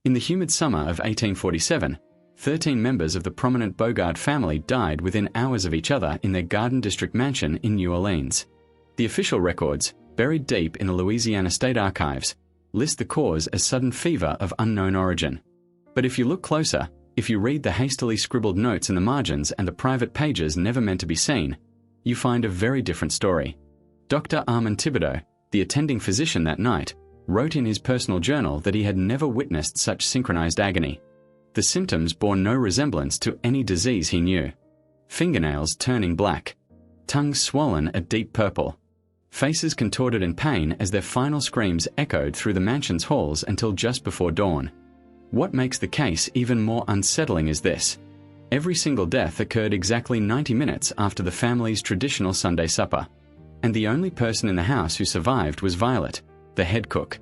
In the humid summer of 1847, 13 members of the prominent Bogard family died within hours of each other in their Garden District mansion in New Orleans. The official records, buried deep in the Louisiana state archives, list the cause as sudden fever of unknown origin. But if you look closer, if you read the hastily scribbled notes in the margins and the private pages never meant to be seen, you find a very different story. Dr. Armand Thibodeau, the attending physician that night, wrote in his personal journal that he had never witnessed such synchronized agony. The symptoms bore no resemblance to any disease he knew. Fingernails turning black, tongues swollen a deep purple, faces contorted in pain as their final screams echoed through the mansion's halls until just before dawn. What makes the case even more unsettling is this: every single death occurred exactly 90 minutes after the family's traditional Sunday supper. And the only person in the house who survived was Violetta, the head cook.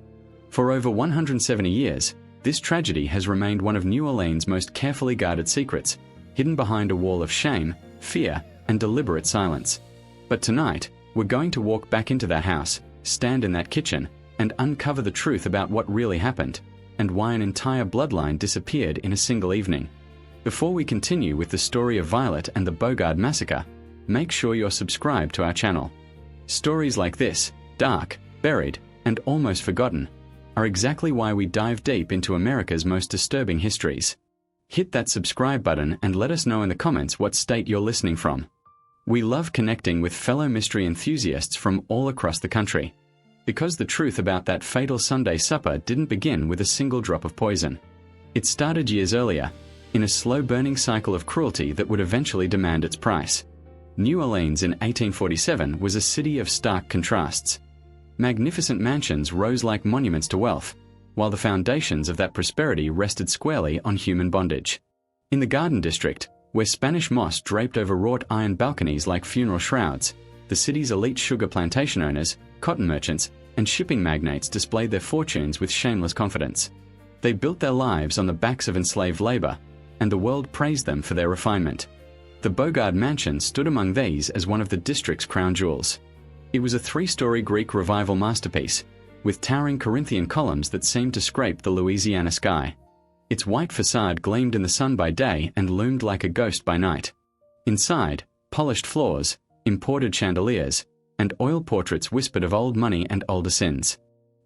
For over 170 years, this tragedy has remained one of New Orleans' most carefully guarded secrets, hidden behind a wall of shame, fear, and deliberate silence. But tonight, we're going to walk back into that house, stand in that kitchen, and uncover the truth about what really happened, and why an entire bloodline disappeared in a single evening. Before we continue with the story of Violetta and the Bogard massacre, make sure you're subscribed to our channel. Stories like this, dark, buried, and almost forgotten, are exactly why we dive deep into America's most disturbing histories. Hit that subscribe button and let us know in the comments what state you're listening from. We love connecting with fellow mystery enthusiasts from all across the country, because the truth about that fatal Sunday supper didn't begin with a single drop of poison. It started years earlier, in a slow-burning cycle of cruelty that would eventually demand its price. New Orleans in 1847 was a city of stark contrasts. Magnificent mansions rose like monuments to wealth, while the foundations of that prosperity rested squarely on human bondage. In the Garden District, where Spanish moss draped over wrought iron balconies like funeral shrouds, the city's elite sugar plantation owners, cotton merchants, and shipping magnates displayed their fortunes with shameless confidence. They built their lives on the backs of enslaved labor, and the world praised them for their refinement. The Bogard mansion stood among these as one of the district's crown jewels. It was a 3-story Greek Revival masterpiece, with towering Corinthian columns that seemed to scrape the Louisiana sky. Its white facade gleamed in the sun by day and loomed like a ghost by night. Inside, polished floors, imported chandeliers, and oil portraits whispered of old money and older sins.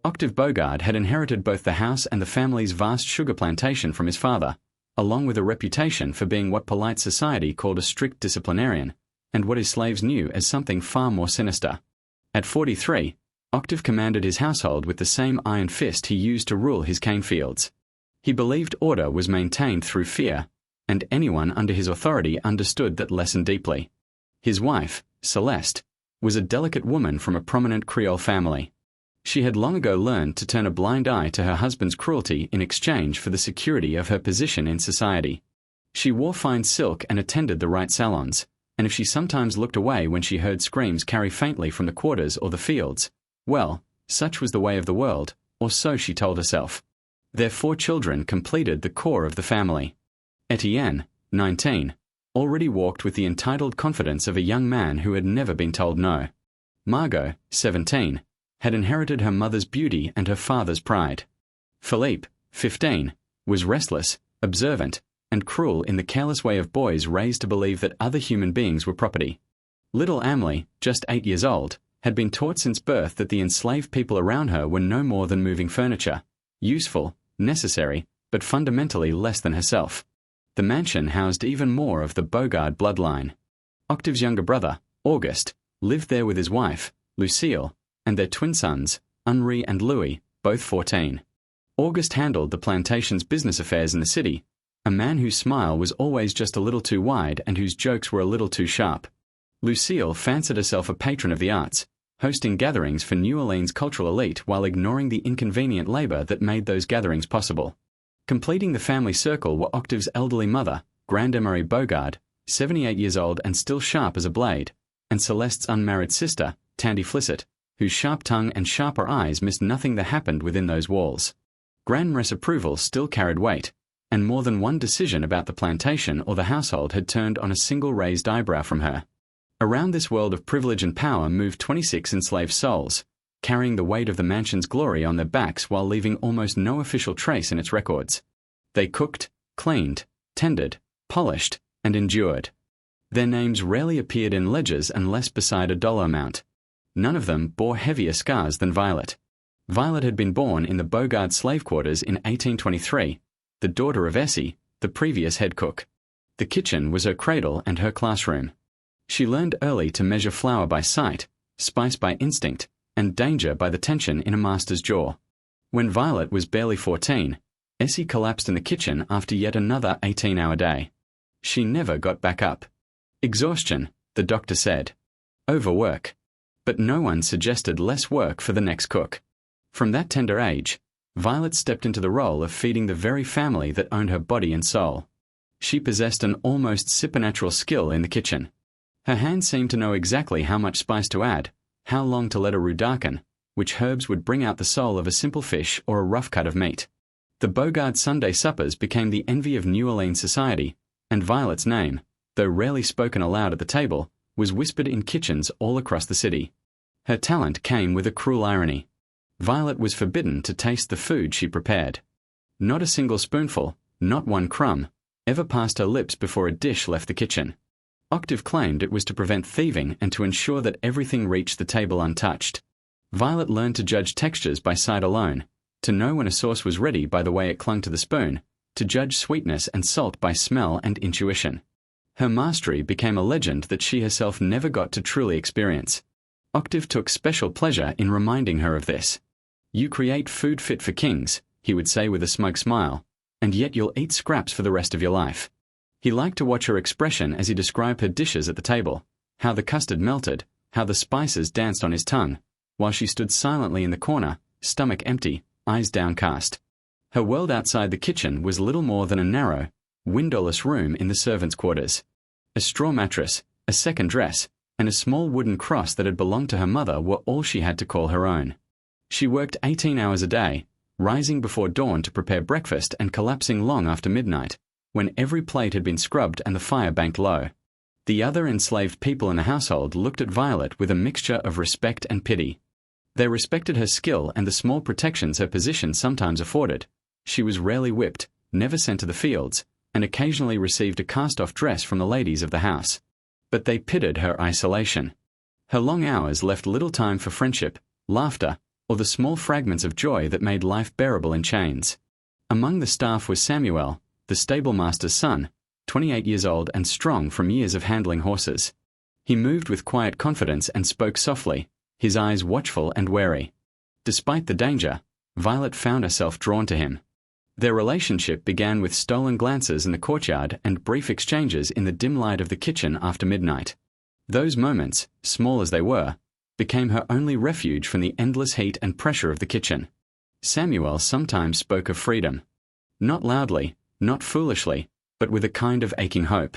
Octave Bogard had inherited both the house and the family's vast sugar plantation from his father, along with a reputation for being what polite society called a strict disciplinarian, and what his slaves knew as something far more sinister. At 43, Octave commanded his household with the same iron fist he used to rule his cane fields. He believed order was maintained through fear, and anyone under his authority understood that lesson deeply. His wife, Celeste, was a delicate woman from a prominent Creole family. She had long ago learned to turn a blind eye to her husband's cruelty in exchange for the security of her position in society. She wore fine silk and attended the right salons, and if she sometimes looked away when she heard screams carry faintly from the quarters or the fields, well, such was the way of the world, or so she told herself. Their 4 children completed the core of the family. Etienne, 19, already walked with the entitled confidence of a young man who had never been told no. Margot, 17, had inherited her mother's beauty and her father's pride. Philippe, 15, was restless, observant, and cruel in the careless way of boys raised to believe that other human beings were property. Little Amelie, just 8 years old, had been taught since birth that the enslaved people around her were no more than moving furniture, useful, necessary, but fundamentally less than herself. The mansion housed even more of the Bogard bloodline. Octave's younger brother, Auguste, lived there with his wife, Lucille, and their twin sons, Henri and Louis, both 14. Auguste handled the plantation's business affairs in the city, a man whose smile was always just a little too wide and whose jokes were a little too sharp. Lucille fancied herself a patron of the arts, hosting gatherings for New Orleans' cultural elite while ignoring the inconvenient labor that made those gatherings possible. Completing the family circle were Octave's elderly mother, Grande Emery Bogard, 78 years old and still sharp as a blade, and Celeste's unmarried sister, Tandy Flissett, whose sharp tongue and sharper eyes missed nothing that happened within those walls. Grandma's approval still carried weight, and more than one decision about the plantation or the household had turned on a single raised eyebrow from her. Around this world of privilege and power moved 26 enslaved souls, carrying the weight of the mansion's glory on their backs while leaving almost no official trace in its records. They cooked, cleaned, tended, polished, and endured. Their names rarely appeared in ledgers unless beside a dollar amount. None of them bore heavier scars than Violet. Violet had been born in the Bogard slave quarters in 1823, the daughter of Essie, the previous head cook. The kitchen was her cradle and her classroom. She learned early to measure flour by sight, spice by instinct, and danger by the tension in a master's jaw. When Violet was barely 14, Essie collapsed in the kitchen after yet another 18-hour day. She never got back up. Exhaustion, the doctor said. Overwork. But no one suggested less work for the next cook. From that tender age, Violet stepped into the role of feeding the very family that owned her body and soul. She possessed an almost supernatural skill in the kitchen. Her hands seemed to know exactly how much spice to add, how long to let a roux darken, which herbs would bring out the soul of a simple fish or a rough cut of meat. The Bogard Sunday suppers became the envy of New Orleans society, and Violet's name, though rarely spoken aloud at the table, was whispered in kitchens all across the city. Her talent came with a cruel irony. Violet was forbidden to taste the food she prepared. Not a single spoonful, not one crumb, ever passed her lips before a dish left the kitchen. Octave claimed it was to prevent thieving and to ensure that everything reached the table untouched. Violet learned to judge textures by sight alone, to know when a sauce was ready by the way it clung to the spoon, to judge sweetness and salt by smell and intuition. Her mastery became a legend that she herself never got to truly experience. Octave took special pleasure in reminding her of this. "You create food fit for kings," he would say with a smug smile, "and yet you'll eat scraps for the rest of your life." He liked to watch her expression as he described her dishes at the table, how the custard melted, how the spices danced on his tongue, while she stood silently in the corner, stomach empty, eyes downcast. Her world outside the kitchen was little more than a narrow, windowless room in the servants' quarters. A straw mattress, a second dress, and a small wooden cross that had belonged to her mother were all she had to call her own. She worked 18 hours a day, rising before dawn to prepare breakfast and collapsing long after midnight, when every plate had been scrubbed and the fire banked low. The other enslaved people in the household looked at Violet with a mixture of respect and pity. They respected her skill and the small protections her position sometimes afforded. She was rarely whipped, never sent to the fields, and occasionally received a cast-off dress from the ladies of the house. But they pitied her isolation. Her long hours left little time for friendship, laughter, or the small fragments of joy that made life bearable in chains. Among the staff was Samuel, the stablemaster's son, 28 years old and strong from years of handling horses. He moved with quiet confidence and spoke softly, his eyes watchful and wary. Despite the danger, Violet found herself drawn to him. Their relationship began with stolen glances in the courtyard and brief exchanges in the dim light of the kitchen after midnight. Those moments, small as they were, became her only refuge from the endless heat and pressure of the kitchen. Samuel sometimes spoke of freedom. Not loudly, not foolishly, but with a kind of aching hope.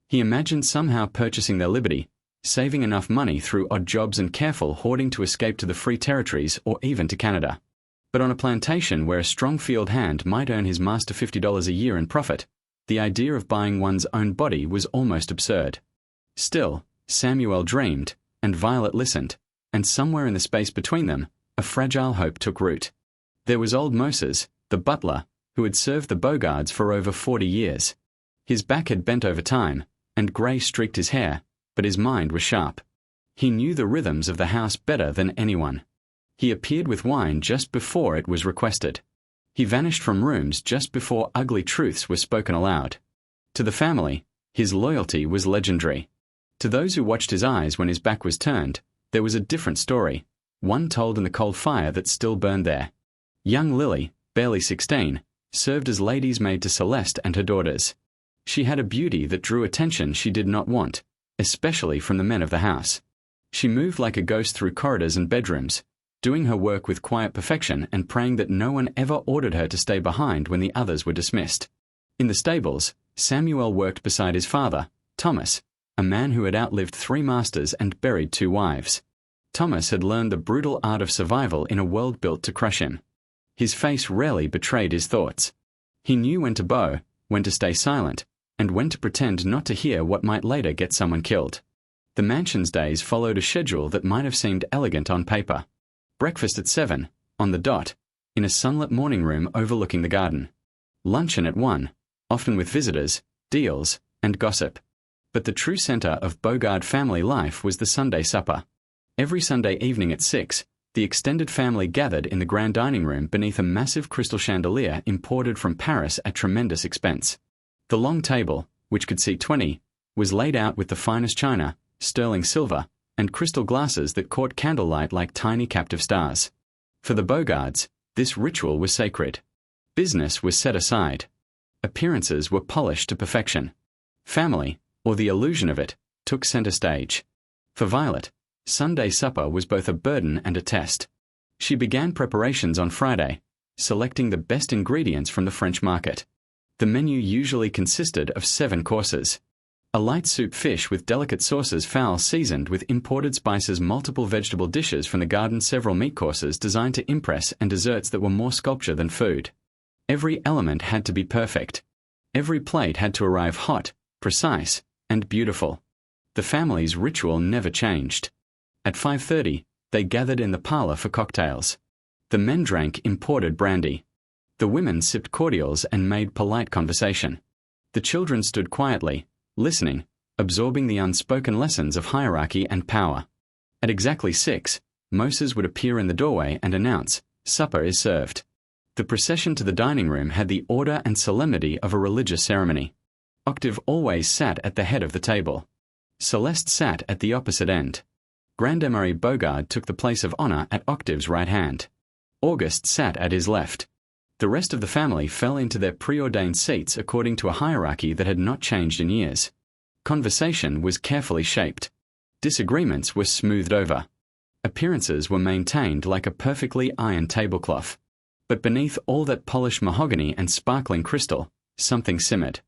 He imagined somehow purchasing their liberty, saving enough money through odd jobs and careful hoarding to escape to the free territories or even to Canada. But on a plantation where a strong field hand might earn his master $50 a year in profit, the idea of buying one's own body was almost absurd. Still, Samuel dreamed, and Violet listened, and somewhere in the space between them, a fragile hope took root. There was old Moses, the butler, who had served the Bogards for over 40 years. His back had bent over time, and grey streaked his hair, but his mind was sharp. He knew the rhythms of the house better than anyone. He appeared with wine just before it was requested. He vanished from rooms just before ugly truths were spoken aloud. To the family, his loyalty was legendary. To those who watched his eyes when his back was turned, there was a different story, one told in the cold fire that still burned there. Young Lily, barely 16, served as lady's maid to Celeste and her daughters. She had a beauty that drew attention she did not want, especially from the men of the house. She moved like a ghost through corridors and bedrooms, doing her work with quiet perfection and praying that no one ever ordered her to stay behind when the others were dismissed. In the stables, Samuel worked beside his father, Thomas, a man who had outlived 3 masters and buried 2 wives. Thomas had learned the brutal art of survival in a world built to crush him. His face rarely betrayed his thoughts. He knew when to bow, when to stay silent, and when to pretend not to hear what might later get someone killed. The mansion's days followed a schedule that might have seemed elegant on paper. Breakfast at 7, on the dot, in a sunlit morning room overlooking the garden. luncheon at 1, often with visitors, deals, and gossip. But the true center of Bogard family life was the Sunday supper. Every Sunday evening at 6, the extended family gathered in the grand dining room beneath a massive crystal chandelier imported from Paris at tremendous expense. The long table, which could seat 20, was laid out with the finest china, sterling silver, and crystal glasses that caught candlelight like tiny captive stars. For the Bogards, this ritual was sacred. Business was set aside. Appearances were polished to perfection. Family, or the illusion of it, took center stage. For Violet, Sunday supper was both a burden and a test. She began preparations on Friday, selecting the best ingredients from the French market. The menu usually consisted of 7 courses. A light soup fish with delicate sauces, fowl seasoned with imported spices, multiple vegetable dishes from the garden, several meat courses designed to impress, and desserts that were more sculpture than food. Every element had to be perfect. Every plate had to arrive hot, precise, and beautiful. The family's ritual never changed. At 5:30, they gathered in the parlor for cocktails. The men drank imported brandy. The women sipped cordials and made polite conversation. The children stood quietly, listening, absorbing the unspoken lessons of hierarchy and power. At exactly 6, Moses would appear in the doorway and announce, "Supper is served." The procession to the dining room had the order and solemnity of a religious ceremony. Octave always sat at the head of the table. Celeste sat at the opposite end. Grandemary Bogard took the place of honor at Octave's right hand. Auguste sat at his left. The rest of the family fell into their preordained seats according to a hierarchy that had not changed in years. Conversation was carefully shaped. Disagreements were smoothed over. Appearances were maintained like a perfectly ironed tablecloth. But beneath all that polished mahogany and sparkling crystal, something simmered.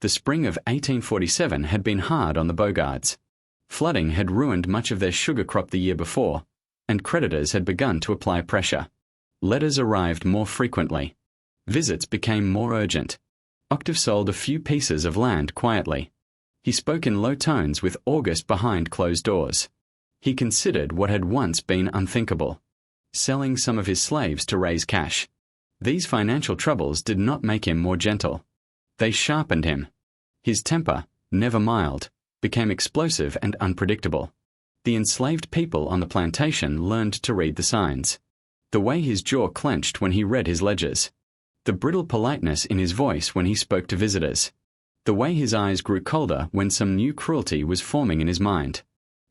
The spring of 1847 had been hard on the Bogards. Flooding had ruined much of their sugar crop the year before, and creditors had begun to apply pressure. Letters arrived more frequently. Visits became more urgent. Octave sold a few pieces of land quietly. He spoke in low tones with Auguste behind closed doors. He considered what had once been unthinkable: selling some of his slaves to raise cash. These financial troubles did not make him more gentle. They sharpened him. His temper, never mild, became explosive and unpredictable. The enslaved people on the plantation learned to read the signs. The way his jaw clenched when he read his ledgers. The brittle politeness in his voice when he spoke to visitors. The way his eyes grew colder when some new cruelty was forming in his mind.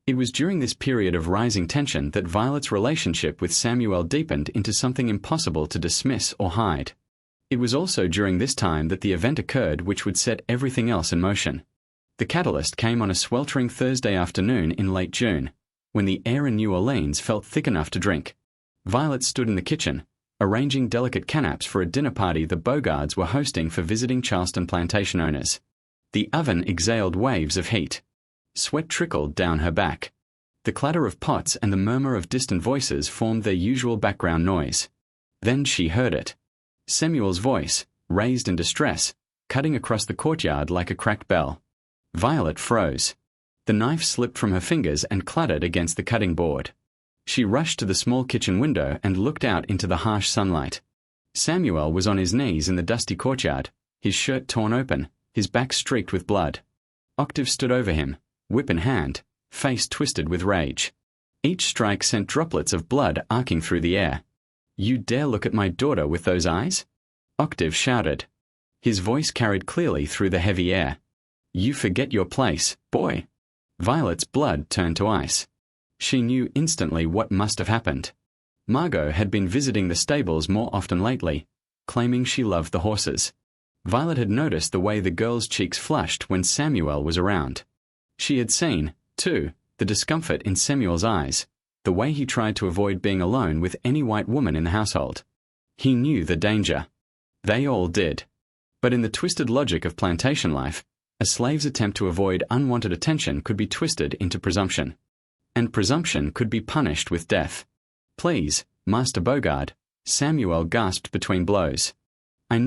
It was during this period of rising tension that Violet's relationship with Samuel deepened into something impossible to dismiss or hide. It was also during this time that the event occurred which would set everything else in motion. The catalyst came on a sweltering Thursday afternoon in late June, when the air in New Orleans felt thick enough to drink. Violet stood in the kitchen, arranging delicate canapes for a dinner party the Bogards were hosting for visiting Charleston plantation owners. The oven exhaled waves of heat. Sweat trickled down her back. The clatter of pots and the murmur of distant voices formed their usual background noise. Then she heard it. Samuel's voice, raised in distress, cutting across the courtyard like a cracked bell. Violet froze. The knife slipped from her fingers and clattered against the cutting board. She rushed to the small kitchen window and looked out into the harsh sunlight. Samuel was on his knees in the dusty courtyard, his shirt torn open, his back streaked with blood. Octave stood over him, whip in hand, face twisted with rage. Each strike sent droplets of blood arcing through the air. "You dare look at my daughter with those eyes?" Octave shouted. His voice carried clearly through the heavy air. "You forget your place, boy." Violet's blood turned to ice. She knew instantly what must have happened. Margot had been visiting the stables more often lately, claiming she loved the horses. Violet had noticed the way the girl's cheeks flushed when Samuel was around. She had seen, too, the discomfort in Samuel's eyes, the way he tried to avoid being alone with any white woman in the household. He knew the danger. They all did. But in the twisted logic of plantation life, a slave's attempt to avoid unwanted attention could be twisted into presumption. And presumption could be punished with death. "Please, Master Bogard," Samuel gasped between blows. I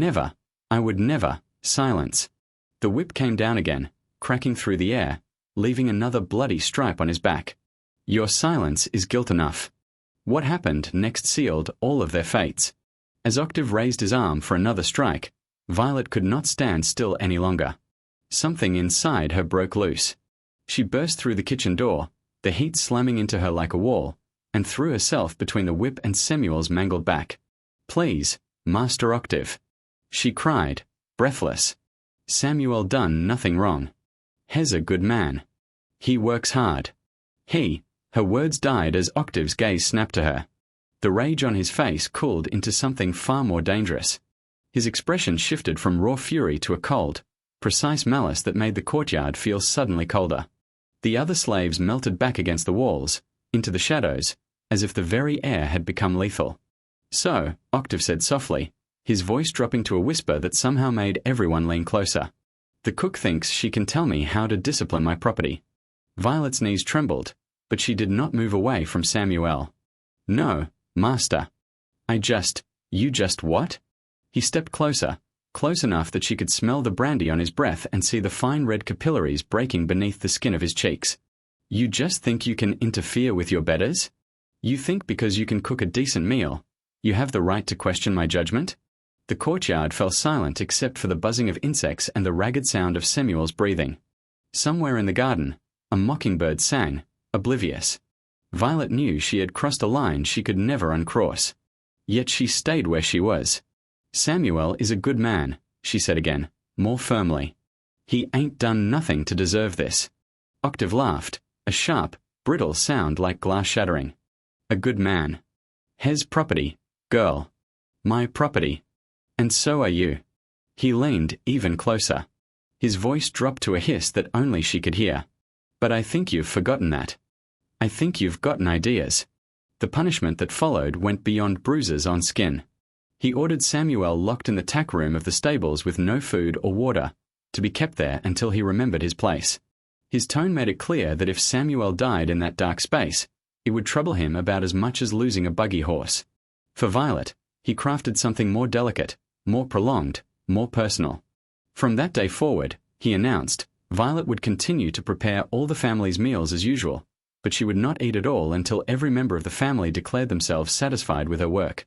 would never, silence." The whip came down again, cracking through the air, leaving another bloody stripe on his back. "Your silence is guilt enough." What happened next sealed all of their fates. As Octave raised his arm for another strike, Violet could not stand still any longer. Something inside her broke loose. She burst through the kitchen door, the heat slamming into her like a wall, and threw herself between the whip and Samuel's mangled back. "Please, Master Octave," she cried, breathless. "Samuel done nothing wrong. He's a good man. He works hard." Her words died as Octave's gaze snapped to her. The rage on his face cooled into something far more dangerous. His expression shifted from raw fury to a cold, precise malice that made the courtyard feel suddenly colder. The other slaves melted back against the walls, into the shadows, as if the very air had become lethal. "So," Octave said softly, his voice dropping to a whisper that somehow made everyone lean closer. "The cook thinks she can tell me how to discipline my property." Violet's knees trembled, but she did not move away from Samuel. "No, Master. You just what?" He stepped closer, close enough that she could smell the brandy on his breath and see the fine red capillaries breaking beneath the skin of his cheeks. "You just think you can interfere with your betters? You think because you can cook a decent meal, you have the right to question my judgment?" The courtyard fell silent except for the buzzing of insects and the ragged sound of Samuel's breathing. Somewhere in the garden, a mockingbird sang, oblivious. Violet knew she had crossed a line she could never uncross. Yet she stayed where she was. "Samuel is a good man," she said again, more firmly. "He ain't done nothing to deserve this." Octave laughed, a sharp, brittle sound like glass shattering. "A good man. His property, girl. My property. And so are you." He leaned even closer. His voice dropped to a hiss that only she could hear. "But I think you've forgotten that. I think you've gotten ideas." The punishment that followed went beyond bruises on skin. He ordered Samuel locked in the tack room of the stables with no food or water, to be kept there until he remembered his place. His tone made it clear that if Samuel died in that dark space, it would trouble him about as much as losing a buggy horse. For Violet, he crafted something more delicate, more prolonged, more personal. From that day forward, he announced, Violet would continue to prepare all the family's meals as usual, but she would not eat at all until every member of the family declared themselves satisfied with her work.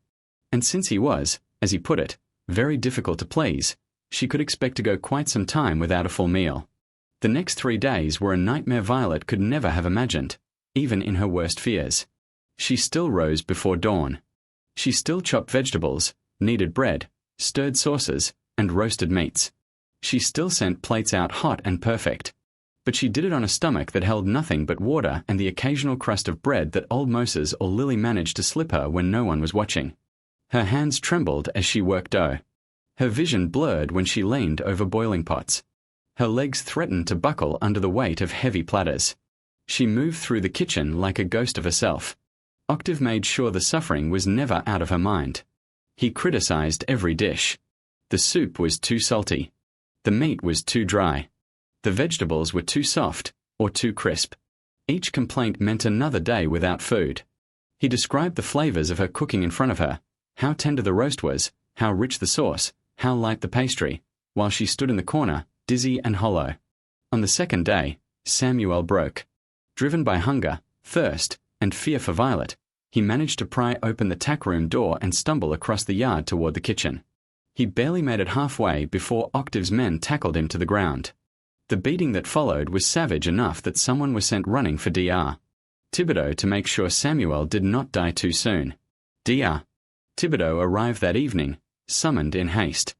And since he was, as he put it, very difficult to please, she could expect to go quite some time without a full meal. The next 3 days were a nightmare Violet could never have imagined, even in her worst fears. She still rose before dawn. She still chopped vegetables, kneaded bread, stirred sauces, and roasted meats. She still sent plates out hot and perfect. But she did it on a stomach that held nothing but water and the occasional crust of bread that old Moses or Lily managed to slip her when no one was watching. Her hands trembled as she worked dough. Her vision blurred when she leaned over boiling pots. Her legs threatened to buckle under the weight of heavy platters. She moved through the kitchen like a ghost of herself. Octave made sure the suffering was never out of her mind. He criticized every dish. The soup was too salty. The meat was too dry. The vegetables were too soft or too crisp. Each complaint meant another day without food. He described the flavors of her cooking in front of her, how tender the roast was, how rich the sauce, how light the pastry, while she stood in the corner, dizzy and hollow. On the second day, Samuel broke. Driven by hunger, thirst, and fear for Violet, he managed to pry open the tack room door and stumble across the yard toward the kitchen. He barely made it halfway before Octave's men tackled him to the ground. The beating that followed was savage enough that someone was sent running for Dr. Thibodeau to make sure Samuel did not die too soon. Dr. Thibodeau arrived that evening, summoned in haste.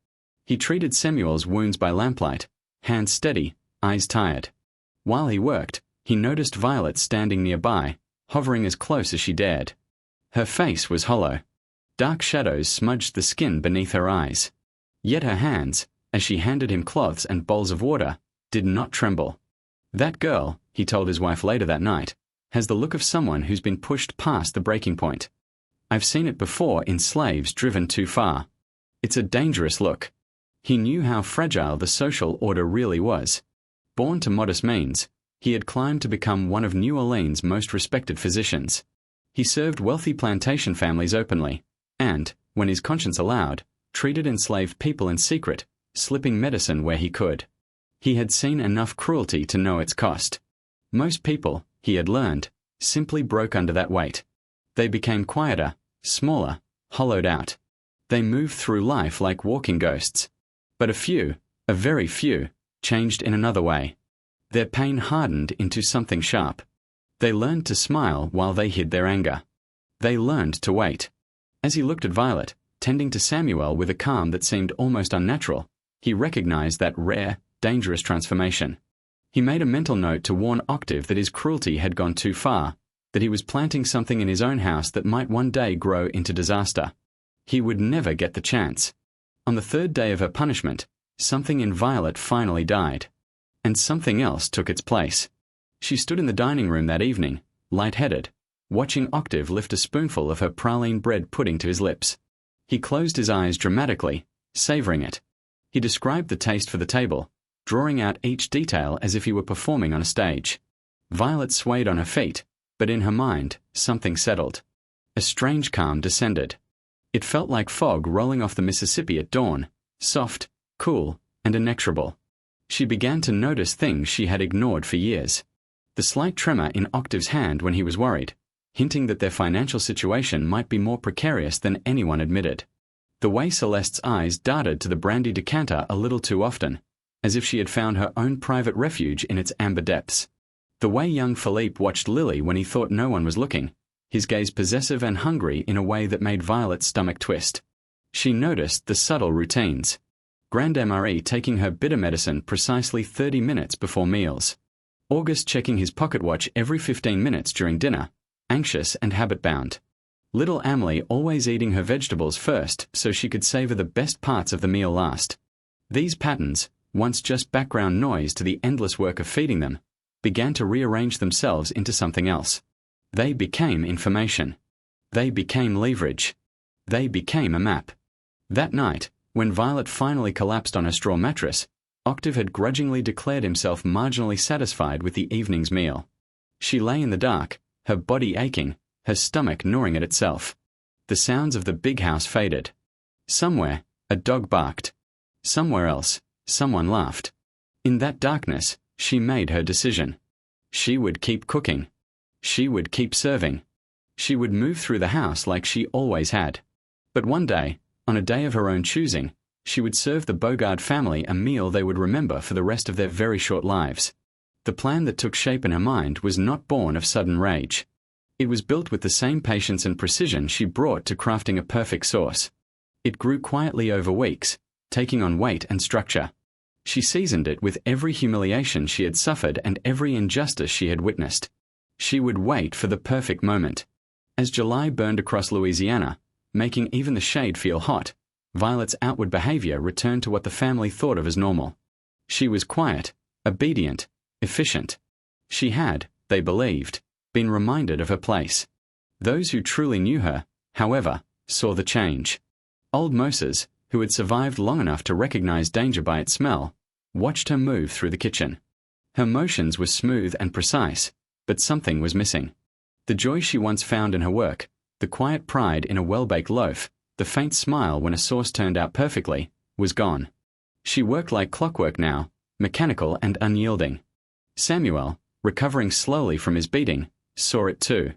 He treated Samuel's wounds by lamplight, hands steady, eyes tired. While he worked, he noticed Violet standing nearby, hovering as close as she dared. Her face was hollow. Dark shadows smudged the skin beneath her eyes. Yet her hands, as she handed him cloths and bowls of water, did not tremble. "That girl," he told his wife later that night, "has the look of someone who's been pushed past the breaking point. I've seen it before in slaves driven too far. It's a dangerous look." He knew how fragile the social order really was. Born to modest means, he had climbed to become one of New Orleans' most respected physicians. He served wealthy plantation families openly, and, when his conscience allowed, treated enslaved people in secret, slipping medicine where he could. He had seen enough cruelty to know its cost. Most people, he had learned, simply broke under that weight. They became quieter, smaller, hollowed out. They moved through life like walking ghosts. But a very few, changed in another way. Their pain hardened into something sharp. They learned to smile while they hid their anger. They learned to wait. As he looked at Violet, tending to Samuel with a calm that seemed almost unnatural, he recognized that rare, dangerous transformation. He made a mental note to warn Octave that his cruelty had gone too far, that he was planting something in his own house that might one day grow into disaster. He would never get the chance. On the third day of her punishment, something in Violet finally died. And something else took its place. She stood in the dining room that evening, light-headed, watching Octave lift a spoonful of her praline bread pudding to his lips. He closed his eyes dramatically, savoring it. He described the taste for the table, drawing out each detail as if he were performing on a stage. Violet swayed on her feet, but in her mind, something settled. A strange calm descended. It felt like fog rolling off the Mississippi at dawn, soft, cool, and inexorable. She began to notice things she had ignored for years. The slight tremor in Octave's hand when he was worried, hinting that their financial situation might be more precarious than anyone admitted. The way Celeste's eyes darted to the brandy decanter a little too often, as if she had found her own private refuge in its amber depths. The way young Philippe watched Lily when he thought no one was looking, his gaze possessive and hungry in a way that made Violet's stomach twist. She noticed the subtle routines. Grandam Marie taking her bitter medicine precisely 30 minutes before meals. August checking his pocket watch every 15 minutes during dinner, anxious and habit-bound. Little Amelie always eating her vegetables first so she could savor the best parts of the meal last. These patterns, once just background noise to the endless work of feeding them, began to rearrange themselves into something else. They became information. They became leverage. They became a map. That night, when Violet finally collapsed on her straw mattress, Octave had grudgingly declared himself marginally satisfied with the evening's meal. She lay in the dark, her body aching, her stomach gnawing at itself. The sounds of the big house faded. Somewhere, a dog barked. Somewhere else, someone laughed. In that darkness, she made her decision. She would keep cooking. She would keep serving. She would move through the house like she always had. But one day, on a day of her own choosing, she would serve the Bogard family a meal they would remember for the rest of their very short lives. The plan that took shape in her mind was not born of sudden rage. It was built with the same patience and precision she brought to crafting a perfect sauce. It grew quietly over weeks, taking on weight and structure. She seasoned it with every humiliation she had suffered and every injustice she had witnessed. She would wait for the perfect moment. As July burned across Louisiana, making even the shade feel hot, Violet's outward behavior returned to what the family thought of as normal. She was quiet, obedient, efficient. She had, they believed, been reminded of her place. Those who truly knew her, however, saw the change. Old Moses, who had survived long enough to recognize danger by its smell, watched her move through the kitchen. Her motions were smooth and precise, but something was missing. The joy she once found in her work, the quiet pride in a well-baked loaf, the faint smile when a sauce turned out perfectly, was gone. She worked like clockwork now, mechanical and unyielding. Samuel, recovering slowly from his beating, saw it too.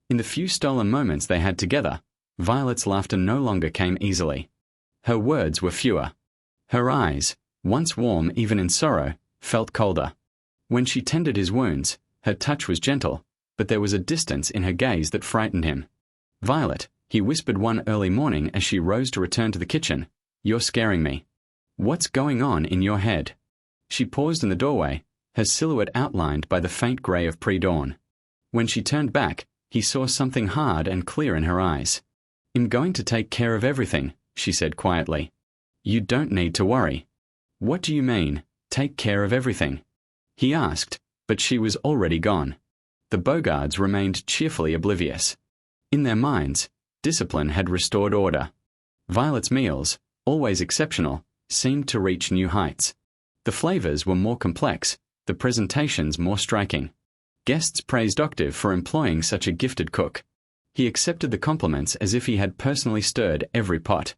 In the few stolen moments they had together, Violet's laughter no longer came easily. Her words were fewer. Her eyes, once warm even in sorrow, felt colder. When she tended his wounds, her touch was gentle, but there was a distance in her gaze that frightened him. "Violet," he whispered one early morning as she rose to return to the kitchen, "you're scaring me. What's going on in your head?" She paused in the doorway, her silhouette outlined by the faint grey of pre-dawn. When she turned back, he saw something hard and clear in her eyes. "I'm going to take care of everything," she said quietly. "You don't need to worry." "What do you mean, take care of everything?" he asked, but she was already gone. The Bogards remained cheerfully oblivious. In their minds, discipline had restored order. Violet's meals, always exceptional, seemed to reach new heights. The flavors were more complex, the presentations more striking. Guests praised Octave for employing such a gifted cook. He accepted the compliments as if he had personally stirred every pot.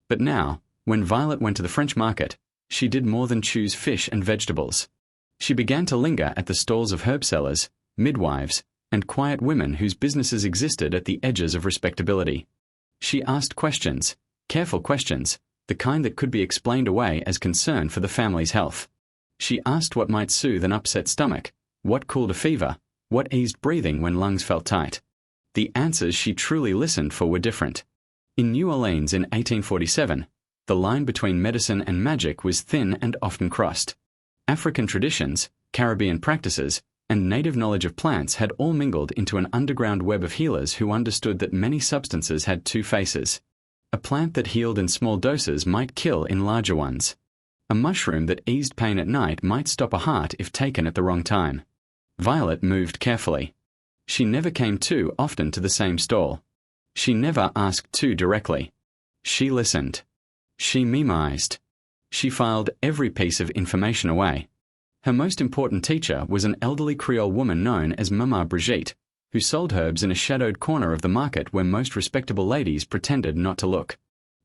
But now, when Violet went to the French market, she did more than choose fish and vegetables. She began to linger at the stalls of herb sellers, midwives, and quiet women whose businesses existed at the edges of respectability. She asked questions, careful questions, the kind that could be explained away as concern for the family's health. She asked what might soothe an upset stomach, what cooled a fever, what eased breathing when lungs felt tight. The answers she truly listened for were different. In New Orleans in 1847, the line between medicine and magic was thin and often crossed. African traditions, Caribbean practices, and native knowledge of plants had all mingled into an underground web of healers who understood that many substances had two faces. A plant that healed in small doses might kill in larger ones. A mushroom that eased pain at night might stop a heart if taken at the wrong time. Violet moved carefully. She never came too often to the same stall. She never asked too directly. She listened. She memoized. She filed every piece of information away. Her most important teacher was an elderly Creole woman known as Mama Brigitte, who sold herbs in a shadowed corner of the market where most respectable ladies pretended not to look.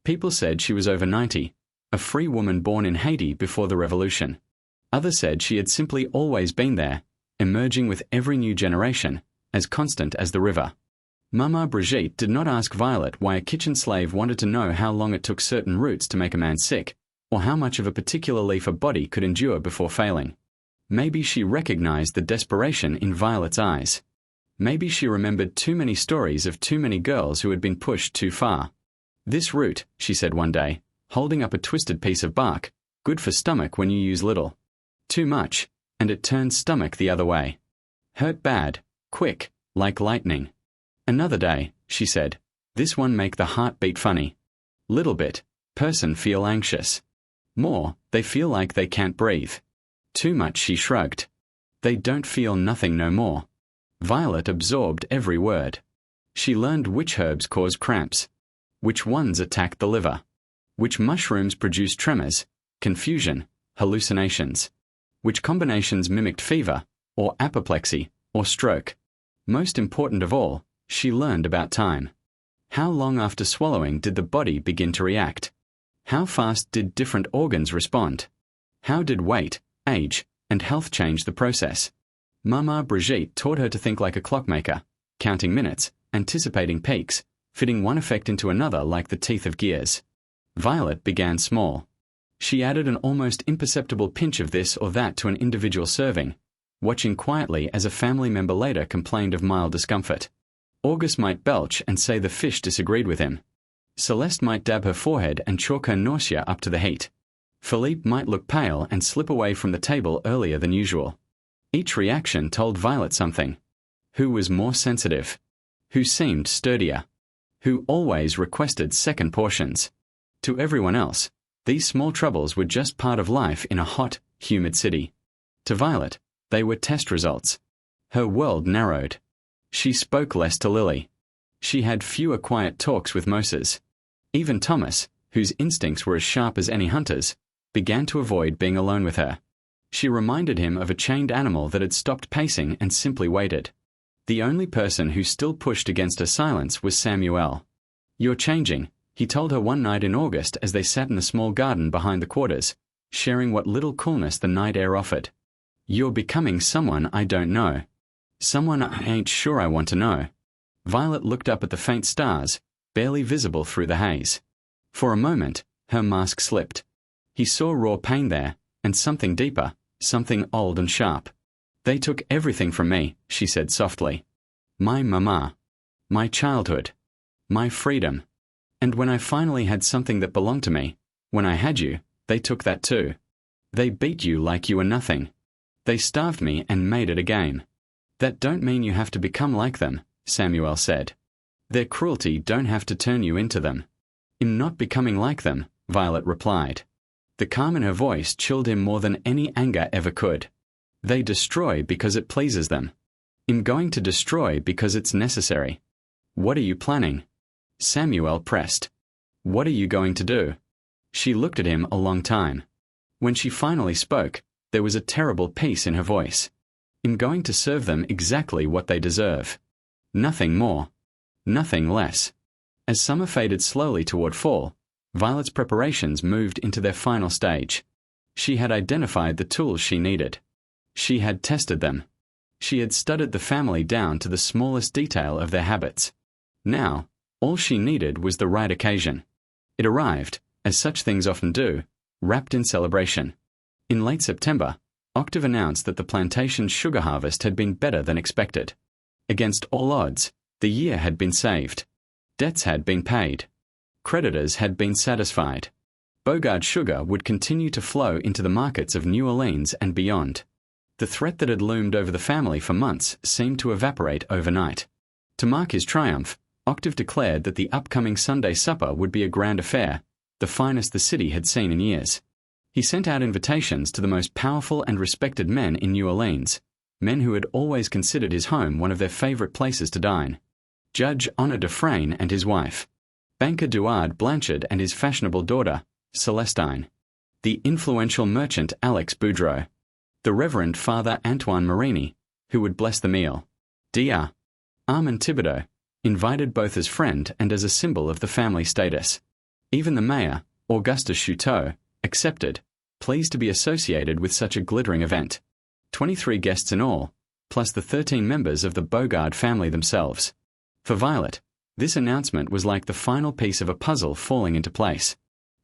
People said she was over 90, a free woman born in Haiti before the revolution. Others said she had simply always been there, emerging with every new generation, as constant as the river. Mama Brigitte did not ask Violet why a kitchen slave wanted to know how long it took certain roots to make a man sick, or how much of a particular leaf a body could endure before failing. Maybe she recognized the desperation in Violet's eyes. Maybe she remembered too many stories of too many girls who had been pushed too far. "This root," she said one day, holding up a twisted piece of bark, "good for stomach when you use little. Too much, and it turns stomach the other way. Hurt bad, quick, like lightning." Another day, she said, "This one make the heart beat funny. Little bit, person feel anxious. More, they feel like they can't breathe. Too much," she shrugged. "They don't feel nothing no more." Violet absorbed every word. She learned which herbs caused cramps, which ones attacked the liver, which mushrooms produced tremors, confusion, hallucinations, which combinations mimicked fever, or apoplexy, or stroke. Most important of all, she learned about time. How long after swallowing did the body begin to react? How fast did different organs respond? How did weight, age, and health change the process? Mama Brigitte taught her to think like a clockmaker, counting minutes, anticipating peaks, fitting one effect into another like the teeth of gears. Violet began small. She added an almost imperceptible pinch of this or that to an individual serving, watching quietly as a family member later complained of mild discomfort. August might belch and say the fish disagreed with him. Celeste might dab her forehead and chalk her nausea up to the heat. Philippe might look pale and slip away from the table earlier than usual. Each reaction told Violet something. Who was more sensitive? Who seemed sturdier? Who always requested second portions? To everyone else, these small troubles were just part of life in a hot, humid city. To Violet, they were test results. Her world narrowed. She spoke less to Lily. She had fewer quiet talks with Moses. Even Thomas, whose instincts were as sharp as any hunter's, began to avoid being alone with her. She reminded him of a chained animal that had stopped pacing and simply waited. The only person who still pushed against her silence was Samuel. "You're changing," he told her one night in August as they sat in the small garden behind the quarters, sharing what little coolness the night air offered. "You're becoming someone I don't know. Someone I ain't sure I want to know." Violet looked up at the faint stars, barely visible through the haze. For a moment, her mask slipped. He saw raw pain there, and something deeper, something old and sharp. "They took everything from me," she said softly. "My mama. My childhood. My freedom. And when I finally had something that belonged to me, when I had you, they took that too. They beat you like you were nothing. They starved me and made it a game. That don't mean you have to become like them," Samuel said. "Their cruelty don't have to turn you into them." "In not becoming like them," Violet replied. The calm in her voice chilled him more than any anger ever could. "They destroy because it pleases them. I'm going to destroy because it's necessary." "What are you planning?" Samuel pressed. "What are you going to do?" She looked at him a long time. When she finally spoke, there was a terrible peace in her voice. "I'm going to serve them exactly what they deserve. Nothing more. Nothing less." As summer faded slowly toward fall, Violet's preparations moved into their final stage. She had identified the tools she needed. She had tested them. She had studied the family down to the smallest detail of their habits. Now, all she needed was the right occasion. It arrived, as such things often do, wrapped in celebration. In late September, Octave announced that the plantation's sugar harvest had been better than expected. Against all odds, the year had been saved. Debts had been paid. Creditors had been satisfied. Bogard sugar would continue to flow into the markets of New Orleans and beyond. The threat that had loomed over the family for months seemed to evaporate overnight. To mark his triumph, Octave declared that the upcoming Sunday supper would be a grand affair, the finest the city had seen in years. He sent out invitations to the most powerful and respected men in New Orleans, men who had always considered his home one of their favorite places to dine. Judge Honor Dufresne and his wife, banker Duard Blanchard and his fashionable daughter, Celestine, the influential merchant Alex Boudreau, the Reverend Father Antoine Marini, who would bless the meal. Dr. Armand Thibodeau, invited both as friend and as a symbol of the family status. Even the mayor, Augustus Chouteau, accepted, pleased to be associated with such a glittering event. 23 guests in all, plus the 13 members of the Bogard family themselves. For Violet, this announcement was like the final piece of a puzzle falling into place.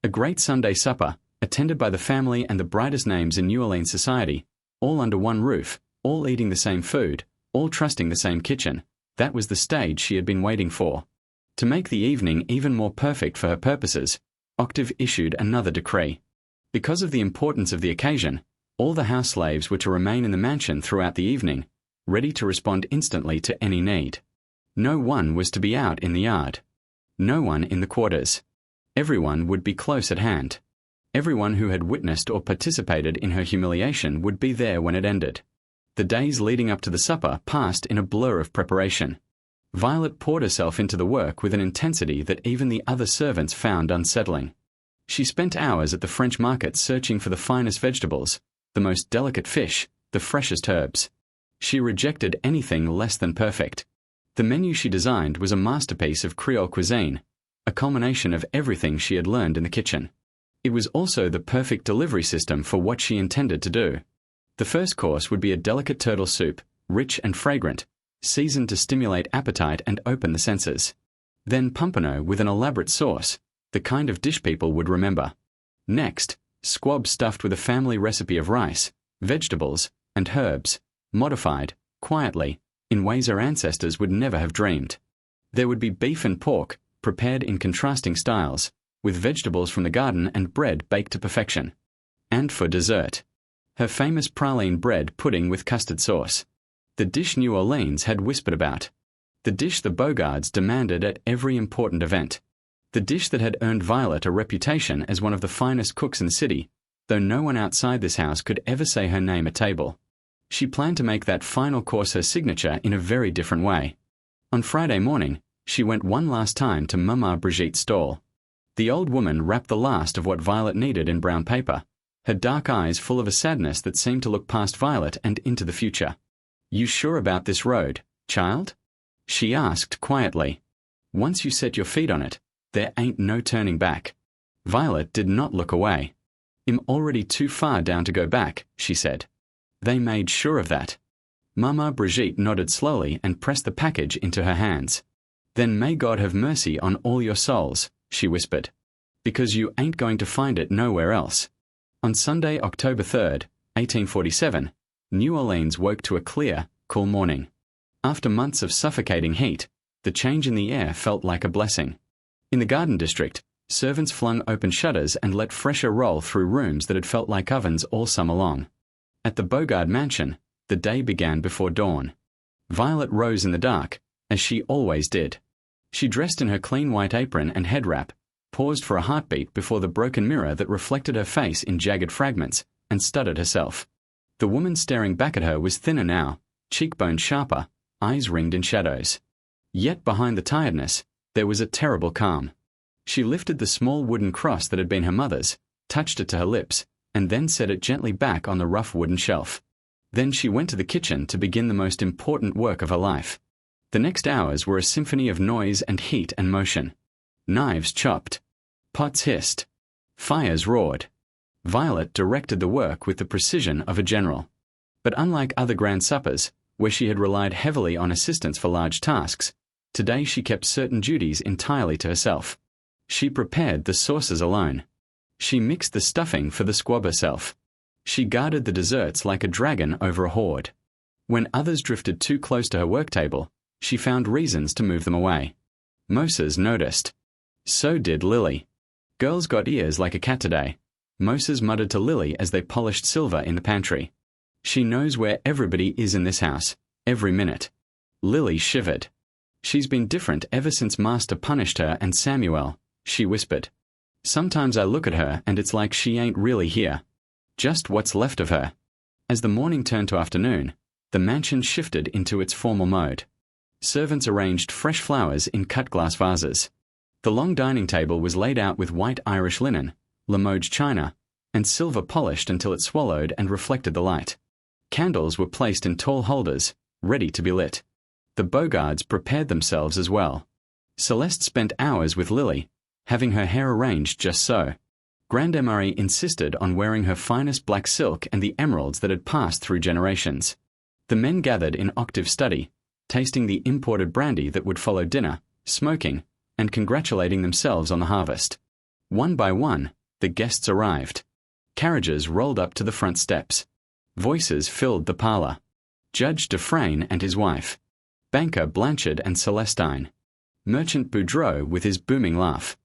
A great Sunday supper, attended by the family and the brightest names in New Orleans society, all under one roof, all eating the same food, all trusting the same kitchen. That was the stage she had been waiting for. To make the evening even more perfect for her purposes, Octave issued another decree. Because of the importance of the occasion, all the house slaves were to remain in the mansion throughout the evening, ready to respond instantly to any need. No one was to be out in the yard. No one in the quarters. Everyone would be close at hand. Everyone who had witnessed or participated in her humiliation would be there when it ended. The days leading up to the supper passed in a blur of preparation. Violet poured herself into the work with an intensity that even the other servants found unsettling. She spent hours at the French market searching for the finest vegetables, the most delicate fish, the freshest herbs. She rejected anything less than perfect. The menu she designed was a masterpiece of Creole cuisine, a culmination of everything she had learned in the kitchen. It was also the perfect delivery system for what she intended to do. The first course would be a delicate turtle soup, rich and fragrant, seasoned to stimulate appetite and open the senses. Then pompano with an elaborate sauce, the kind of dish people would remember. Next, squab stuffed with a family recipe of rice, vegetables, and herbs, modified, quietly, in ways our ancestors would never have dreamed. There would be beef and pork, prepared in contrasting styles, with vegetables from the garden and bread baked to perfection. And for dessert, her famous praline bread pudding with custard sauce. The dish New Orleans had whispered about. The dish the Bogards demanded at every important event. The dish that had earned Violet a reputation as one of the finest cooks in the city, though no one outside this house could ever say her name at table. She planned to make that final course her signature in a very different way. On Friday morning, she went one last time to Mama Brigitte's stall. The old woman wrapped the last of what Violet needed in brown paper, her dark eyes full of a sadness that seemed to look past Violet and into the future. "You sure about this road, child?" she asked quietly. "Once you set your feet on it, there ain't no turning back." Violet did not look away. "I'm already too far down to go back," she said. They made sure of that. Mama Brigitte nodded slowly and pressed the package into her hands. "Then may God have mercy on all your souls," she whispered, "because you ain't going to find it nowhere else." On Sunday, October 3rd, 1847, New Orleans woke to a clear, cool morning. After months of suffocating heat, the change in the air felt like a blessing. In the garden district, servants flung open shutters and let fresh air roll through rooms that had felt like ovens all summer long. At the Bogard mansion, the day began before dawn. Violet rose in the dark, as she always did. She dressed in her clean white apron and head wrap, paused for a heartbeat before the broken mirror that reflected her face in jagged fragments, and studied herself. The woman staring back at her was thinner now, cheekbones sharper, eyes ringed in shadows. Yet behind the tiredness, there was a terrible calm. She lifted the small wooden cross that had been her mother's, touched it to her lips, and then set it gently back on the rough wooden shelf. Then she went to the kitchen to begin the most important work of her life. The next hours were a symphony of noise and heat and motion. Knives chopped. Pots hissed. Fires roared. Violet directed the work with the precision of a general. But unlike other grand suppers, where she had relied heavily on assistants for large tasks, today she kept certain duties entirely to herself. She prepared the sauces alone. She mixed the stuffing for the squab herself. She guarded the desserts like a dragon over a hoard. When others drifted too close to her work table, she found reasons to move them away. Moses noticed. So did Lily. Girls got ears like a cat today. Moses muttered to Lily as they polished silver in the pantry. She knows where everybody is in this house, every minute. Lily shivered. She's been different ever since Master punished her and Samuel, she whispered. Sometimes I look at her and it's like she ain't really here. Just what's left of her. As the morning turned to afternoon, the mansion shifted into its formal mode. Servants arranged fresh flowers in cut-glass vases. The long dining table was laid out with white Irish linen, Limoges china, and silver polished until it swallowed and reflected the light. Candles were placed in tall holders, ready to be lit. The Bogards prepared themselves as well. Celeste spent hours with Lily, having her hair arranged just so. Grande Marie insisted on wearing her finest black silk and the emeralds that had passed through generations. The men gathered in Octave's study, tasting the imported brandy that would follow dinner, smoking, and congratulating themselves on the harvest. One by one, the guests arrived. Carriages rolled up to the front steps. Voices filled the parlor. Judge Dufresne and his wife. Banker Blanchard and Celestine. Merchant Boudreau with his booming laugh.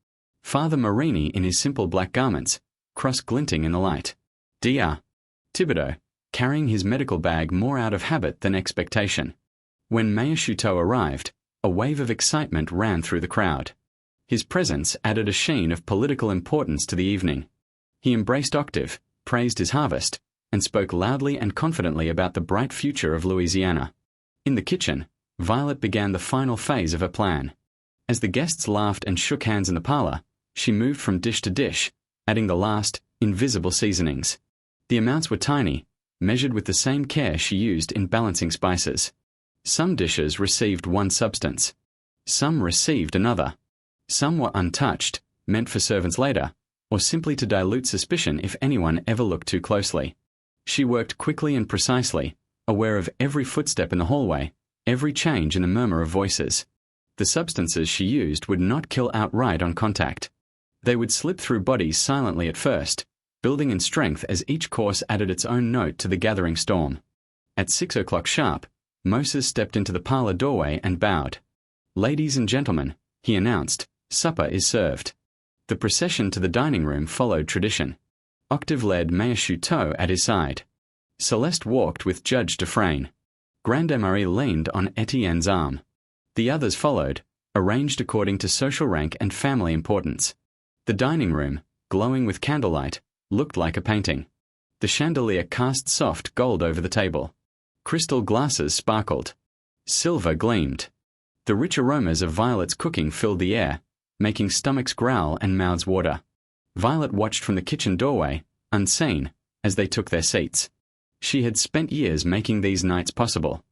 Father Marini in his simple black garments, cross-glinting in the light. Dr. Thibodeau, carrying his medical bag more out of habit than expectation. When Mayor Chouteau arrived, a wave of excitement ran through the crowd. His presence added a sheen of political importance to the evening. He embraced Octave, praised his harvest, and spoke loudly and confidently about the bright future of Louisiana. In the kitchen, Violet began the final phase of her plan. As the guests laughed and shook hands in the parlor, she moved from dish to dish, adding the last, invisible seasonings. The amounts were tiny, measured with the same care she used in balancing spices. Some dishes received one substance. Some received another. Some were untouched, meant for servants later, or simply to dilute suspicion if anyone ever looked too closely. She worked quickly and precisely, aware of every footstep in the hallway, every change in the murmur of voices. The substances she used would not kill outright on contact. They would slip through bodies silently at first, building in strength as each course added its own note to the gathering storm. At 6 o'clock sharp, Moses stepped into the parlor doorway and bowed. "Ladies and gentlemen," he announced, "supper is served." The procession to the dining room followed tradition. Octave led Mayor Chouteau at his side. Celeste walked with Judge Dufresne. Grande Marie leaned on Etienne's arm. The others followed, arranged according to social rank and family importance. The dining room, glowing with candlelight, looked like a painting. The chandelier cast soft gold over the table. Crystal glasses sparkled. Silver gleamed. The rich aromas of Violet's cooking filled the air, making stomachs growl and mouths water. Violet watched from the kitchen doorway, unseen, as they took their seats. She had spent years making these nights possible.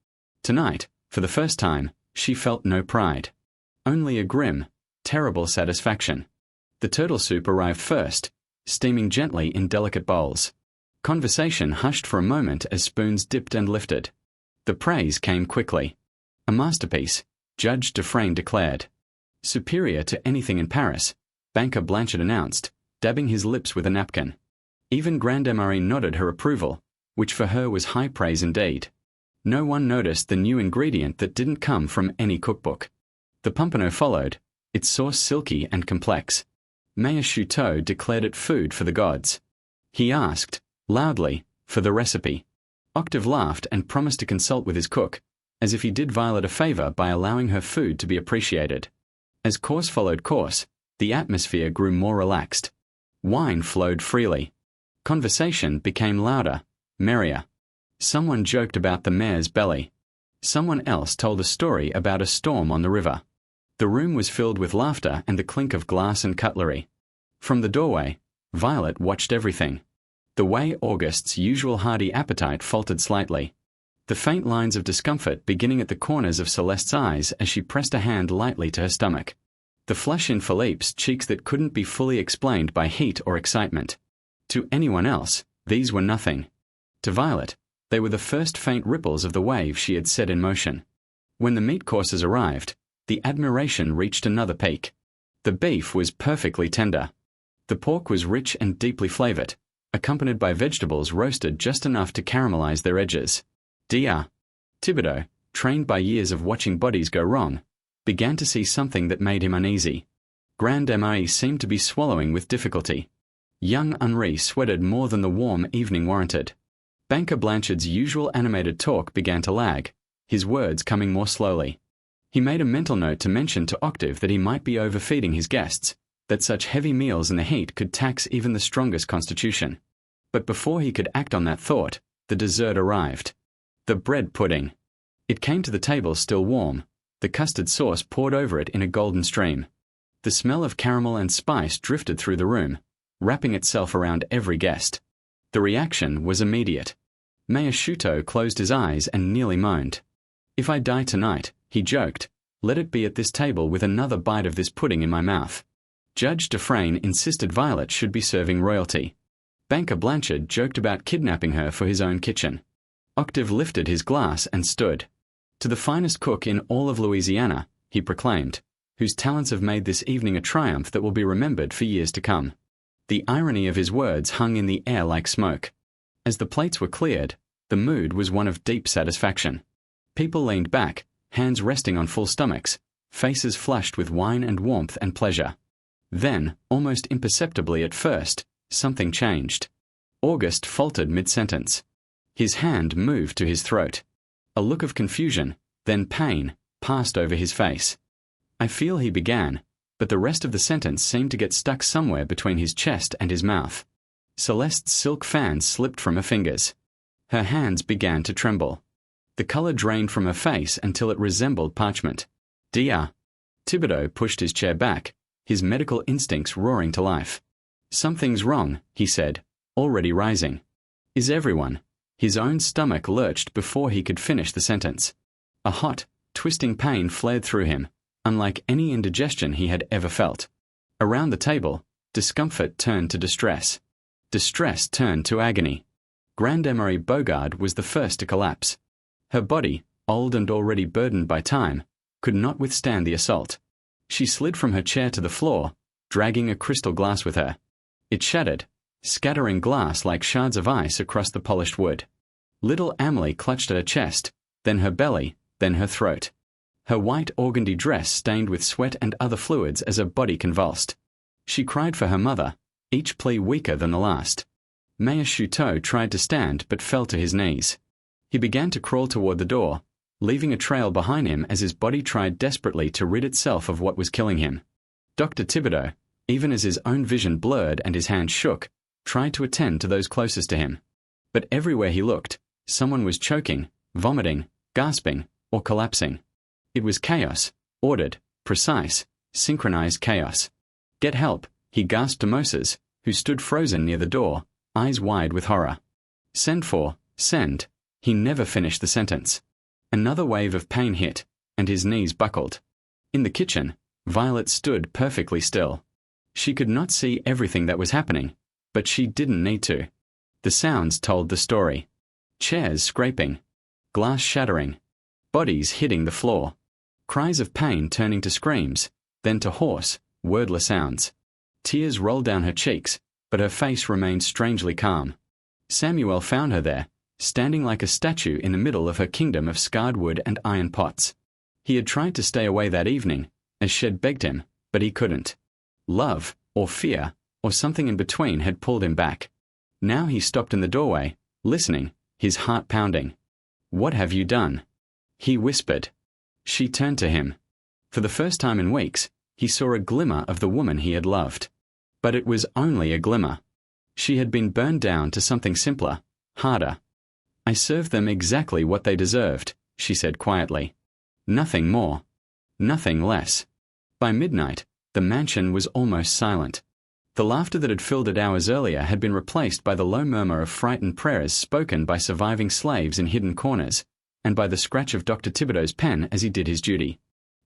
Tonight, for the first time, she felt no pride. Only a grim, terrible satisfaction. The turtle soup arrived first, steaming gently in delicate bowls. Conversation hushed for a moment as spoons dipped and lifted. The praise came quickly. A masterpiece, Judge Dufresne declared. Superior to anything in Paris, Banker Blanchard announced, dabbing his lips with a napkin. Even Grande Marie nodded her approval, which for her was high praise indeed. No one noticed the new ingredient that didn't come from any cookbook. The pompano followed, its sauce silky and complex. Mayor Chouteau declared it food for the gods. He asked, loudly, for the recipe. Octave laughed and promised to consult with his cook, as if he did Violet a favor by allowing her food to be appreciated. As course followed course, the atmosphere grew more relaxed. Wine flowed freely. Conversation became louder, merrier. Someone joked about the mayor's belly. Someone else told a story about a storm on the river. The room was filled with laughter and the clink of glass and cutlery. From the doorway, Violet watched everything. The way Auguste's usual hearty appetite faltered slightly. The faint lines of discomfort beginning at the corners of Celeste's eyes as she pressed a hand lightly to her stomach. The flush in Philippe's cheeks that couldn't be fully explained by heat or excitement. To anyone else, these were nothing. To Violet, they were the first faint ripples of the wave she had set in motion. When the meat courses arrived, the admiration reached another peak. The beef was perfectly tender. The The pork was rich and deeply flavored, accompanied by vegetables roasted just enough to caramelize their edges. Dr. Thibodeau, trained by years of watching bodies go wrong, began to see something that made him uneasy. Grande Marie seemed to be swallowing with difficulty. Young Henri sweated more than the warm evening warranted. Banker Blanchard's usual animated talk began to lag, his words coming more slowly. He made a mental note to mention to Octave that he might be overfeeding his guests, that such heavy meals in the heat could tax even the strongest constitution. But before he could act on that thought, the dessert arrived. The bread pudding. It came to the table still warm, the custard sauce poured over it in a golden stream. The smell of caramel and spice drifted through the room, wrapping itself around every guest. The reaction was immediate. Mayor Chouteau closed his eyes and nearly moaned. "If I die tonight," he joked, "let it be at this table with another bite of this pudding in my mouth." Judge Dufresne insisted Violet should be serving royalty. Banker Blanchard joked about kidnapping her for his own kitchen. Octave lifted his glass and stood. "To the finest cook in all of Louisiana," he proclaimed, "whose talents have made this evening a triumph that will be remembered for years to come." The irony of his words hung in the air like smoke. As the plates were cleared, the mood was one of deep satisfaction. People leaned back, hands resting on full stomachs, faces flushed with wine and warmth and pleasure. Then, almost imperceptibly at first, something changed. Auguste faltered mid-sentence. His hand moved to his throat. A look of confusion, then pain, passed over his face. "I feel," he began, but the rest of the sentence seemed to get stuck somewhere between his chest and his mouth. Celeste's silk fan slipped from her fingers. Her hands began to tremble. The color drained from her face until it resembled parchment. Dr. Thibodeau pushed his chair back, his medical instincts roaring to life. "Something's wrong," he said, already rising. "Is everyone?" His own stomach lurched before he could finish the sentence. A hot, twisting pain flared through him, unlike any indigestion he had ever felt. Around the table, discomfort turned to distress. Distress turned to agony. Grande Marie Bogard was the first to collapse. Her body, old and already burdened by time, could not withstand the assault. She slid from her chair to the floor, dragging a crystal glass with her. It shattered, scattering glass like shards of ice across the polished wood. Little Amelie clutched at her chest, then her belly, then her throat. Her white organdy dress stained with sweat and other fluids as her body convulsed. She cried for her mother, each plea weaker than the last. Mayor Chouteau tried to stand but fell to his knees. He began to crawl toward the door, leaving a trail behind him as his body tried desperately to rid itself of what was killing him. Dr. Thibodeau, even as his own vision blurred and his hands shook, tried to attend to those closest to him. But everywhere he looked, someone was choking, vomiting, gasping, or collapsing. It was chaos, ordered, precise, synchronized chaos. "Get help," he gasped to Moses, who stood frozen near the door, eyes wide with horror. Send. He never finished the sentence. Another wave of pain hit, and his knees buckled. In the kitchen, Violet stood perfectly still. She could not see everything that was happening, but she didn't need to. The sounds told the story. Chairs scraping, glass shattering, bodies hitting the floor, cries of pain turning to screams, then to hoarse, wordless sounds. Tears rolled down her cheeks, but her face remained strangely calm. Samuel found her there, standing like a statue in the middle of her kingdom of scarred wood and iron pots. He had tried to stay away that evening, as Shed begged him, but he couldn't. Love, or fear, or something in between had pulled him back. Now he stopped in the doorway, listening, his heart pounding. "What have you done?" He whispered. She turned to him. For the first time in weeks, he saw a glimmer of the woman he had loved. But it was only a glimmer. She had been burned down to something simpler, harder. "I served them exactly what they deserved," she said quietly. Nothing more. Nothing less. By midnight, the mansion was almost silent. The laughter that had filled it hours earlier had been replaced by the low murmur of frightened prayers spoken by surviving slaves in hidden corners, and by the scratch of Dr. Thibodeau's pen as he did his duty.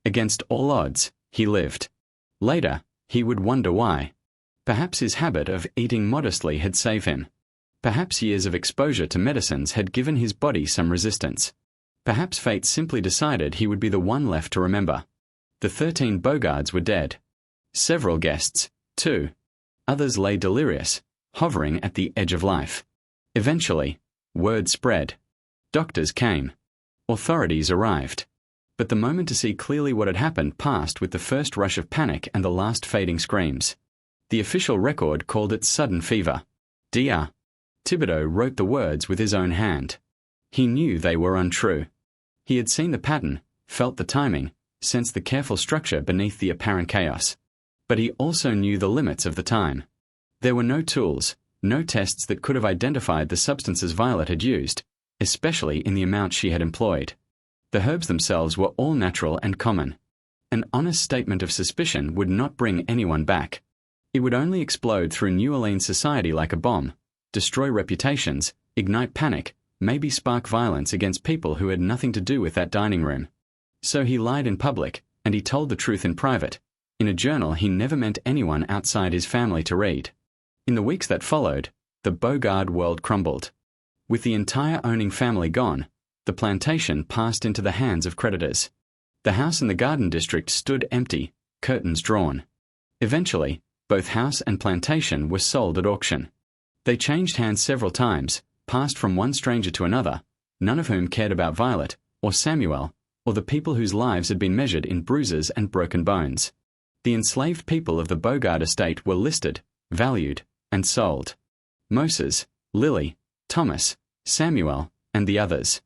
Against all odds, he lived. Later, he would wonder why. Perhaps his habit of eating modestly had saved him. Perhaps years of exposure to medicines had given his body some resistance. Perhaps fate simply decided he would be the one left to remember. The 13 Bogards were dead. Several guests, too. Others lay delirious, hovering at the edge of life. Eventually, word spread. Doctors came. Authorities arrived. But the moment to see clearly what had happened passed with the first rush of panic and the last fading screams. The official record called it sudden fever. Dr. Thibodeau wrote the words with his own hand. He knew they were untrue. He had seen the pattern, felt the timing, sensed the careful structure beneath the apparent chaos. But he also knew the limits of the time. There were no tools, no tests that could have identified the substances Violet had used, especially in the amount she had employed. The herbs themselves were all natural and common. An honest statement of suspicion would not bring anyone back. It would only explode through New Orleans society like a bomb, destroy reputations, ignite panic, maybe spark violence against people who had nothing to do with that dining room. So he lied in public, and he told the truth in private, in a journal he never meant anyone outside his family to read. In the weeks that followed, the Bogard world crumbled. With the entire owning family gone, the plantation passed into the hands of creditors. The house in the Garden District stood empty, curtains drawn. Eventually, both house and plantation were sold at auction. They changed hands several times, passed from one stranger to another, none of whom cared about Violet, or Samuel, or the people whose lives had been measured in bruises and broken bones. The enslaved people of the Bogard estate were listed, valued, and sold. Moses, Lily, Thomas, Samuel, and the others.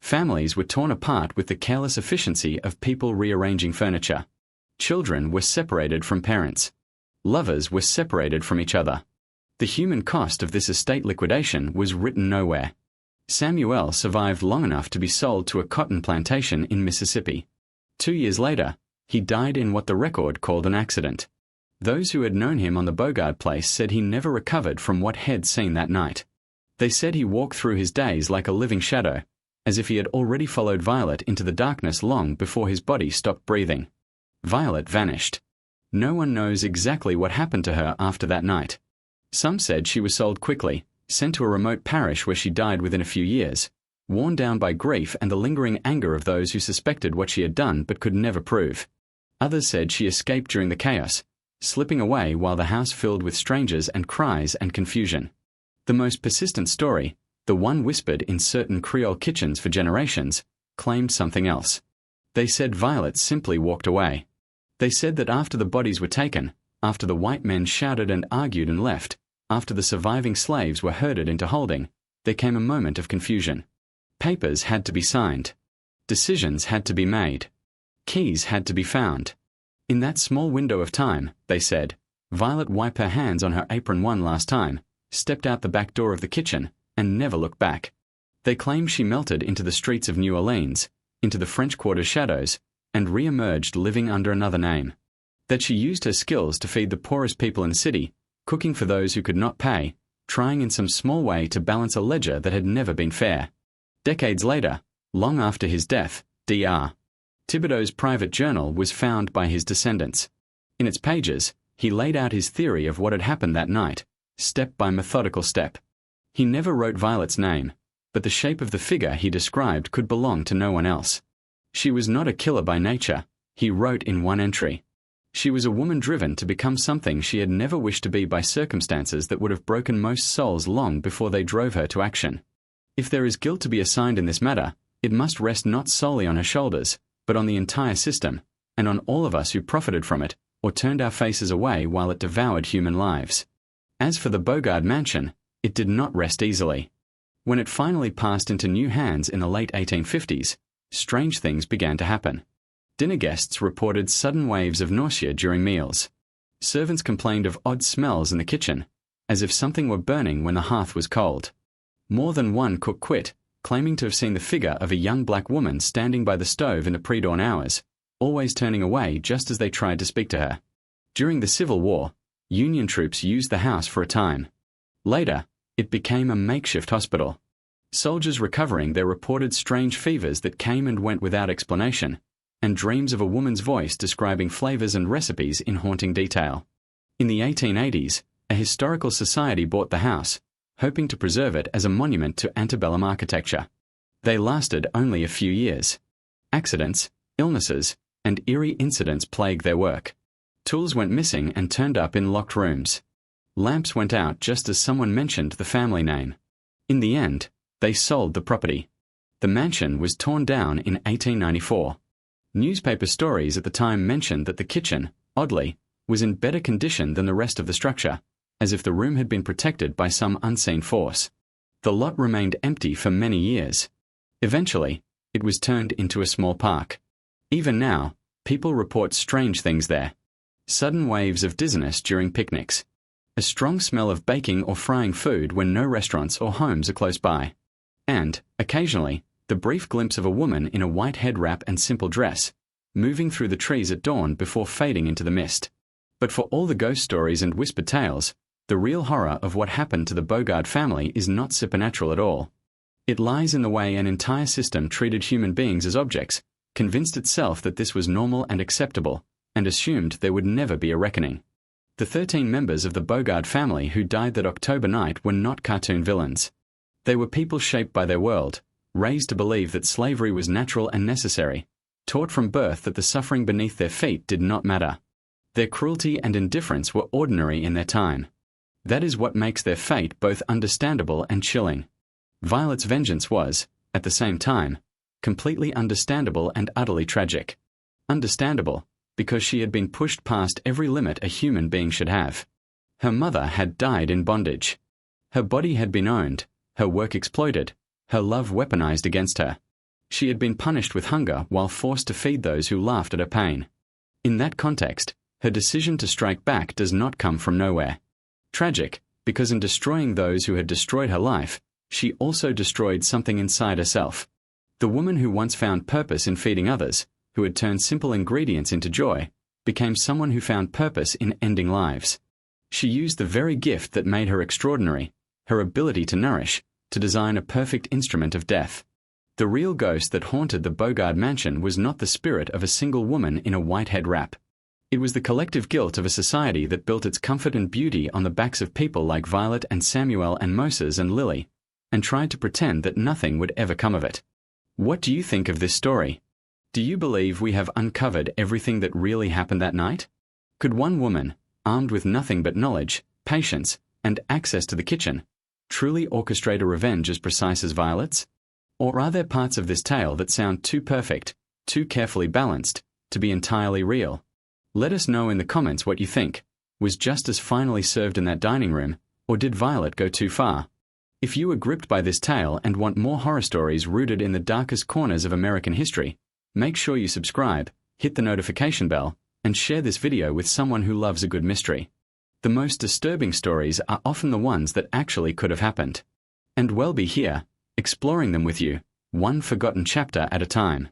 Families were torn apart with the careless efficiency of people rearranging furniture. Children were separated from parents. Lovers were separated from each other. The human cost of this estate liquidation was written nowhere. Samuel survived long enough to be sold to a cotton plantation in Mississippi. 2 years later, he died in what the record called an accident. Those who had known him on the Bogard place said he never recovered from what he'd seen that night. They said he walked through his days like a living shadow, as if he had already followed Violet into the darkness long before his body stopped breathing. Violet vanished. No one knows exactly what happened to her after that night. Some said she was sold quickly, sent to a remote parish where she died within a few years, worn down by grief and the lingering anger of those who suspected what she had done but could never prove. Others said she escaped during the chaos, slipping away while the house filled with strangers and cries and confusion. The most persistent story, the one whispered in certain Creole kitchens for generations, claimed something else. They said Violet simply walked away. They said that after the bodies were taken, after the white men shouted and argued and left, after the surviving slaves were herded into holding, there came a moment of confusion. Papers had to be signed. Decisions had to be made. Keys had to be found. In that small window of time, they said, Violet wiped her hands on her apron one last time, stepped out the back door of the kitchen, and never looked back. They claimed she melted into the streets of New Orleans, into the French Quarter's shadows, and re-emerged living under another name. That she used her skills to feed the poorest people in the city, cooking for those who could not pay, trying in some small way to balance a ledger that had never been fair. Decades later, long after his death, Dr. Thibodeau's private journal was found by his descendants. In its pages, he laid out his theory of what had happened that night, step by methodical step. He never wrote Violet's name, but the shape of the figure he described could belong to no one else. She was not a killer by nature, he wrote in one entry. She was a woman driven to become something she had never wished to be by circumstances that would have broken most souls long before they drove her to action. If there is guilt to be assigned in this matter, it must rest not solely on her shoulders, but on the entire system, and on all of us who profited from it, or turned our faces away while it devoured human lives. As for the Bogard mansion, it did not rest easily. When it finally passed into new hands in the late 1850s, strange things began to happen. Dinner guests reported sudden waves of nausea during meals. Servants complained of odd smells in the kitchen, as if something were burning when the hearth was cold. More than one cook quit, claiming to have seen the figure of a young black woman standing by the stove in the pre-dawn hours, always turning away just as they tried to speak to her. During the Civil War, Union troops used the house for a time. Later, it became a makeshift hospital. Soldiers recovering there reported strange fevers that came and went without explanation, and dreams of a woman's voice describing flavors and recipes in haunting detail. In the 1880s, a historical society bought the house, hoping to preserve it as a monument to antebellum architecture. They lasted only a few years. Accidents, illnesses, and eerie incidents plagued their work. Tools went missing and turned up in locked rooms. Lamps went out just as someone mentioned the family name. In the end, they sold the property. The mansion was torn down in 1894. Newspaper stories at the time mentioned that the kitchen, oddly, was in better condition than the rest of the structure, as if the room had been protected by some unseen force. The lot remained empty for many years. Eventually, it was turned into a small park. Even now, people report strange things there. Sudden waves of dizziness during picnics. A strong smell of baking or frying food when no restaurants or homes are close by. And, occasionally, the brief glimpse of a woman in a white head wrap and simple dress, moving through the trees at dawn before fading into the mist. But for all the ghost stories and whispered tales, the real horror of what happened to the Bogard family is not supernatural at all. It lies in the way an entire system treated human beings as objects, convinced itself that this was normal and acceptable, and assumed there would never be a reckoning. The 13 members of the Bogard family who died that October night were not cartoon villains. They were people shaped by their world, raised to believe that slavery was natural and necessary, taught from birth that the suffering beneath their feet did not matter. Their cruelty and indifference were ordinary in their time. That is what makes their fate both understandable and chilling. Violet's vengeance was, at the same time, completely understandable and utterly tragic. Understandable, because she had been pushed past every limit a human being should have. Her mother had died in bondage. Her body had been owned, her work exploited, her love weaponized against her. She had been punished with hunger while forced to feed those who laughed at her pain. In that context, her decision to strike back does not come from nowhere. Tragic, because in destroying those who had destroyed her life, she also destroyed something inside herself. The woman who once found purpose in feeding others, who had turned simple ingredients into joy, became someone who found purpose in ending lives. She used the very gift that made her extraordinary, her ability to nourish, to design a perfect instrument of death. The real ghost that haunted the Bogard mansion was not the spirit of a single woman in a white head wrap. It was the collective guilt of a society that built its comfort and beauty on the backs of people like Violet and Samuel and Moses and Lily, and tried to pretend that nothing would ever come of it. What do you think of this story? Do you believe we have uncovered everything that really happened that night? Could one woman, armed with nothing but knowledge, patience, and access to the kitchen, truly orchestrate a revenge as precise as Violet's? Or are there parts of this tale that sound too perfect, too carefully balanced, to be entirely real? Let us know in the comments what you think. Was justice finally served in that dining room, or did Violet go too far? If you were gripped by this tale and want more horror stories rooted in the darkest corners of American history, make sure you subscribe, hit the notification bell, and share this video with someone who loves a good mystery. The most disturbing stories are often the ones that actually could have happened. And we'll be here, exploring them with you, one forgotten chapter at a time.